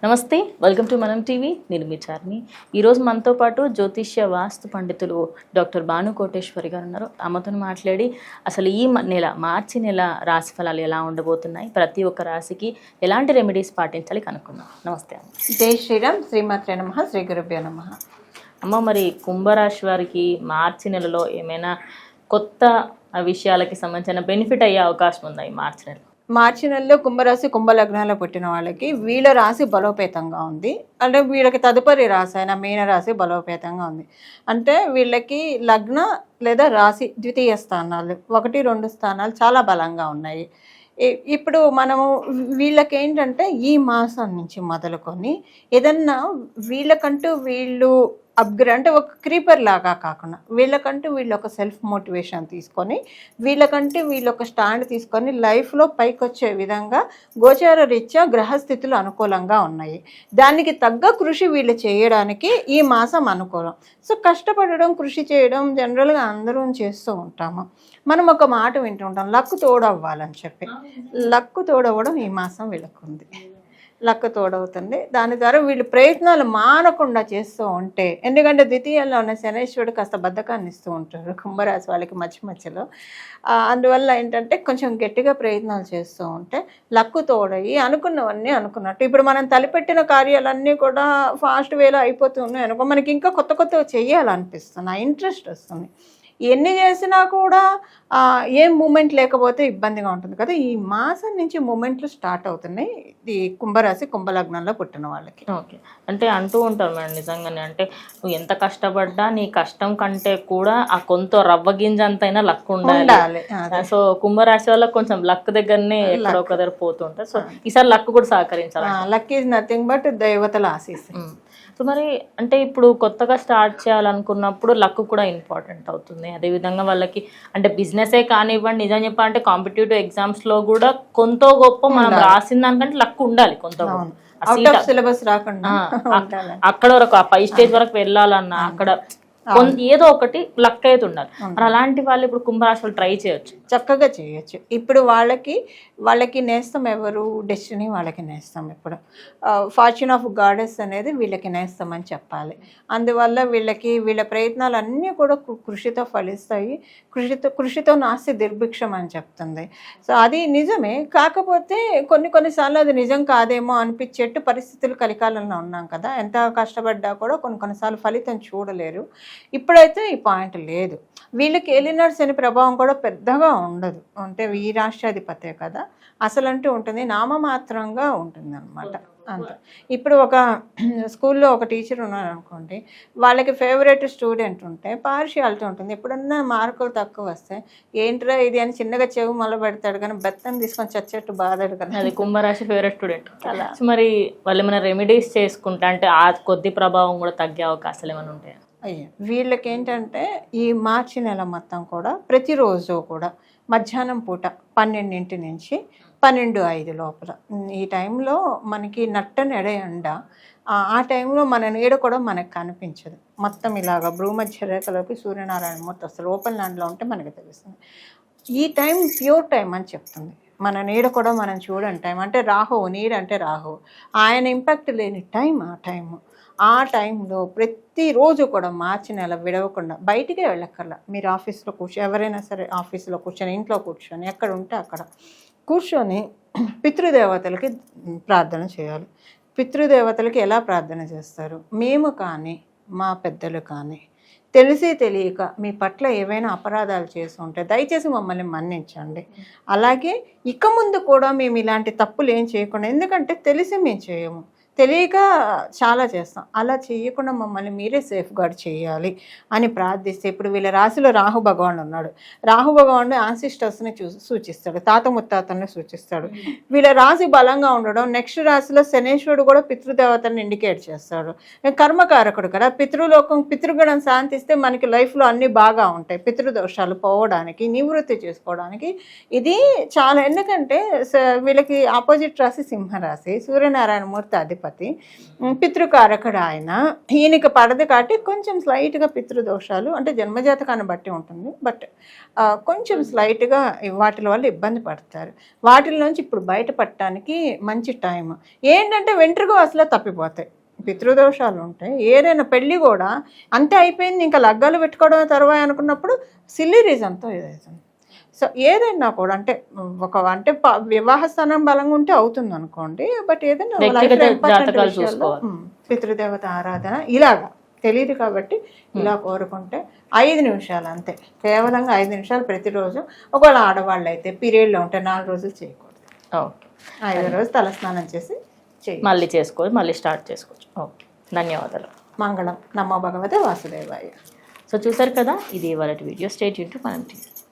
నమస్తే, welcome to మనం TV. నేను మీ చార్మి. ఈరోజు మనతో పాటు జ్యోతిష్య వాస్తు పండితులు డాక్టర్ భాను కోటేశ్వరి గారు ఉన్నారు. ఆమెతో మాట్లాడి అసలు ఈ నెల మార్చి నెల రాశి ఫలాలు ఎలా ఉండబోతున్నాయి, ప్రతి ఒక్క రాశికి ఎలాంటి రెమెడీస్ పాటించాలి కనుక్కుందాం. నమస్తే అమ్మ. జై శ్రీరామ్. శ్రీమాత్రే నమః. శ్రీ గురుభ్యో నమః. అమ్మ, మరి కుంభరాశి వారికి మార్చి నెలలో ఏమైనా కొత్త విషయాలకి సంబంధించిన బెనిఫిట్ అయ్యే అవకాశం ఉందా ఈ మార్చి నెల? మార్చి నెలలో కుంభరాశి కుంభలగ్నాల్లో పుట్టిన వాళ్ళకి వీళ్ళ రాశి బలోపేతంగా ఉంది. అంటే వీళ్ళకి తదుపరి రాశి అయిన మీన రాశి బలోపేతంగా ఉంది. అంటే వీళ్ళకి లగ్న లేదా రాశి ద్వితీయ స్థానాలు 1, 2 స్థానాలు చాలా బలంగా ఉన్నాయి. ఇప్పుడు మనము వీళ్ళకి ఏంటంటే ఈ మాసం నుంచి మొదలుకొని ఏదన్నా వీళ్ళకంటూ వీళ్ళు అప్గ్రేడ్ అంటే ఒక క్రీపర్ లాగా కాకుండా వీళ్ళకంటూ వీళ్ళు ఒక సెల్ఫ్ మోటివేషన్ తీసుకొని వీళ్ళకంటే వీళ్ళు ఒక స్టాండ్ తీసుకొని లైఫ్లో పైకి వచ్చే విధంగా గోచార రీత్యా గ్రహస్థితులు అనుకూలంగా ఉన్నాయి. దానికి తగ్గ కృషి వీళ్ళు చేయడానికి ఈ మాసం అనుకూలం. సో కష్టపడడం, కృషి చేయడం జనరల్గా అందరం చేస్తూ ఉంటాము. మనం ఒక మాట వింటూ ఉంటాం, లక్కు తోడవ్వాలని చెప్పి. లక్కు తోడవ్వడం ఈ మాసం వీళ్ళకుంది. లక్క తోడవుతుంది. దాని ద్వారా వీళ్ళు ప్రయత్నాలు మానకుండా చేస్తూ ఉంటే, ఎందుకంటే ద్వితీయంలో ఉన్న శనేశ్వరుడు కాస్త బద్ధకాన్ని ఇస్తూ ఉంటారు కుంభరాశి వాళ్ళకి మధ్యలో. అందువల్ల ఏంటంటే కొంచెం గట్టిగా ప్రయత్నాలు చేస్తూ ఉంటే లక్కు తోడయి అనుకున్నవన్నీ అనుకున్నట్టు. ఇప్పుడు మనం తలపెట్టిన కార్యాలన్నీ కూడా ఫాస్ట్ వేలో అయిపోతూ ఉన్నాయి అనుకో, మనకి ఇంకా కొత్త కొత్తగా చెయ్యాలనిపిస్తుంది, ఇంట్రెస్ట్ వస్తుంది. ఎన్ని చేసినా కూడా ఏం మూమెంట్ లేకపోతే ఇబ్బందిగా ఉంటుంది కదా. ఈ మాసం నుంచి మూమెంట్లు స్టార్ట్ అవుతున్నాయి ఈ కుంభరాశి కుంభలగ్నంలో పుట్టిన వాళ్ళకి. ఓకే, అంటే అంటూ ఉంటారు మేడం, నిజంగానే అంటే నువ్వు ఎంత కష్టపడ్డా నీ కష్టం కంటే కూడా ఆ కొంత రవ్వ గింజ అంతైనా లక్ ఉండాలి. సో కుంభరాశి వాళ్ళకి కొంచెం లక్ దగ్గరనే ఎక్కడో ఒక దగ్గర పోతుంటారు. సో ఈసారి లక్ కూడా సహకరించాలి. లక్ ఈజ్ నథింగ్ బట్ దేవతల ఆశీస్. సో మరి అంటే ఇప్పుడు కొత్తగా స్టార్ట్ చేయాలనుకున్నప్పుడు లక్ కూడా ఇంపార్టెంట్ అవుతుంది. అదేవిధంగా వాళ్ళకి అంటే బిజినెసే కానివ్వండి, నిజం చెప్పాలంటే కాంపిటేటివ్ ఎగ్జామ్స్లో కూడా కొంత గొప్ప మనం రాసిన దానికంటే లక్ ఉండాలి. కొంత సిలబస్ రాకుండా అక్కడ వరకు ఆ 5 స్టేజ్ వరకు వెళ్ళాలన్నా అక్కడ ఏదో ఒకటి లక్ అయితే ఉండాలి. మరి అలాంటి వాళ్ళు ఇప్పుడు కుంభరాశి వాళ్ళు ట్రై చేయొచ్చు, చక్కగా చేయొచ్చు. ఇప్పుడు వాళ్ళకి నేస్తం ఎవరు? డెస్టినీ వాళ్ళకి నేస్తాం. ఇప్పుడు ఫార్చ్యూన్ ఆఫ్ గాడెస్ అనేది వీళ్ళకి నేస్తాం అని చెప్పాలి. అందువల్ల వీళ్ళ ప్రయత్నాలు అన్నీ కూడా కృషితో ఫలిస్తాయి. కృషితో నాస్తి దుర్భిక్షం అని చెప్తుంది. సో అది నిజమే. కాకపోతే కొన్నిసార్లు అది నిజం కాదేమో అనిపించేట్టు పరిస్థితులు కలికాలంలో ఉన్నాం కదా. ఎంత కష్టపడ్డా కూడా కొన్నిసార్లు ఫలితం చూడలేరు. ఇప్పుడైతే ఈ పాయింట్ లేదు. వీళ్ళకి ఏలినాడు శని ప్రభావం కూడా పెద్దగా ఉండదు. అంటే ఈ రాష్ట్రాధిపతే కదా, అసలంటూ ఉంటుంది, నామమాత్రంగా ఉంటుంది అనమాట. అంతే. ఇప్పుడు ఒక స్కూల్లో ఒక టీచర్ ఉన్నారనుకోండి, వాళ్ళకి ఫేవరెట్ స్టూడెంట్ ఉంటే పార్షియాలిటీ ఉంటుంది. ఎప్పుడన్నా మార్కులు తక్కువ వస్తే ఏంట్రా ఇది అని చిన్నగా చెవు మొదలు పెడతాడు, కానీ బెత్తం తీసుకొని చచ్చేట్టు బాధాడు కదా. అది కుంభరాశి ఫేవరెట్ స్టూడెంట్ అలా. మరి వాళ్ళు ఏమైనా రెమెడీస్ చేసుకుంటా అంటే ఆ కొద్ది ప్రభావం కూడా తగ్గే అవకాశాలు ఏమైనా ఉంటాయా? వీళ్ళకి ఏంటంటే ఈ మార్చి నెల మొత్తం కూడా ప్రతిరోజు కూడా మధ్యాహ్నం పూట 12 నుంచి 12:05 లోపల ఈ టైంలో మనకి నట్టని ఎండ, ఆ టైంలో మన నీడ కూడా మనకు కనిపించదు. మొత్తం ఇలాగ భూమధ్య రేఖలోకి సూర్యనారాయణ మూర్తి అసలు ఓపెన్ ల్యాండ్లో ఉంటే మనకి తెలుస్తుంది. ఈ టైం ప్యూర్ టైం అని చెప్తుంది. మన నీడ కూడా మనం చూడని టైం. అంటే రాహువు, నీడ అంటే రాహువు, ఆయన ఇంపాక్ట్ లేని టైం ఆ టైము. ఆ టైంలో ప్రతిరోజు కూడా మార్చి నెల విడవకుండా బయటికే వెళ్ళక్కర్లా. మీరు ఆఫీస్లో ఎవరైనా సరే ఆఫీస్లో కూర్చొని, ఇంట్లో కూర్చొని, ఎక్కడ ఉంటే అక్కడ కూర్చొని పితృదేవతలకి ప్రార్థన చేయాలి. పితృదేవతలకి ఎలా ప్రార్థన చేస్తారు? మేము కానీ మా పెద్దలు కానీ తెలిసి తెలియక మీ పట్ల ఏవైనా అపరాధాలు చేసి ఉంటే దయచేసి మమ్మల్ని మన్నించండి. అలాగే ఇక ముందు కూడా మేము ఇలాంటి తప్పులు ఏం చేయకుండా, ఎందుకంటే తెలిసి మేము చేయము, తెలియక చాలా చేస్తాం, అలా చేయకుండా మమ్మల్ని మీరే సేఫ్ గార్డ్ చేయాలి అని ప్రార్థిస్తే, ఇప్పుడు వీళ్ళ రాశిలో రాహు భగవానుడు ఉన్నాడు. రాహు భగవానుడు యాన్సిస్టర్స్ని సూచిస్తాడు, తాత ముత్తాతల్ని సూచిస్తాడు. వీళ్ళ రాశి బలంగా ఉండడం, నెక్స్ట్ రాశిలో శనేశ్వరుడు కూడా పితృదేవతని ఇండికేట్ చేస్తాడు. కర్మకారకుడు కదా, పితృగణం శాంతిస్తే మనకి లైఫ్లో అన్నీ బాగా ఉంటాయి. పితృదోషాలు పోవడానికి, నివృత్తి చేసుకోవడానికి ఇది చాలా. ఎందుకంటే వీళ్ళకి ఆపోజిట్ రాశి సింహరాశి, సూర్యనారాయణ మూర్తి అధిపతి. అధిపతి, పితృకారకుడు ఆయన. ఈయనకి పడదు కాబట్టి కొంచెం స్లైట్గా పితృదోషాలు అంటే జన్మజాతకాన్ని బట్టి ఉంటుంది. బట్ కొంచెం స్లైట్గా వాటి వల్ల ఇబ్బంది పడతారు. వాటి నుంచి ఇప్పుడు బయటపడటానికి మంచి టైం ఏంటంటే వెంట్రుక అసలు తప్పిపోతాయి. పితృదోషాలు ఉంటాయి. ఏదైనా పెళ్ళి కూడా అంతే అయిపోయింది, ఇంకా లగ్గాలు పెట్టుకోవడం తర్వాత అనుకున్నప్పుడు సిల్లీ రీజన్తో ఇదవుతుంది. సో ఏదైనా కూడా అంటే వివాహ స్థానం బలంగా ఉంటే అవుతుంది అనుకోండి. బట్ ఏదైనా పితృదేవత ఆరాధన ఇలాగా తెలియదు కాబట్టి ఇలా కోరుకుంటే 5 నిమిషాలు అంతే, కేవలంగా 5 నిమిషాలు ప్రతిరోజు. ఒకవేళ ఆడవాళ్ళు అయితే పీరియడ్లో ఉంటే 4 రోజులు చేయకూడదు. ఓకే, 5వ రోజు తలస్నానం చేసి మళ్ళీ చేసుకోవచ్చు, మళ్ళీ స్టార్ట్ చేసుకోవచ్చు. ఓకే, ధన్యవాదాలు. మంగళం. నమో భగవతే వాసుదేవాయ. సో చూసారు కదా, ఇది ఇవాళ వీడియో. స్టే ట్యూన్ టు మనం టీవీ.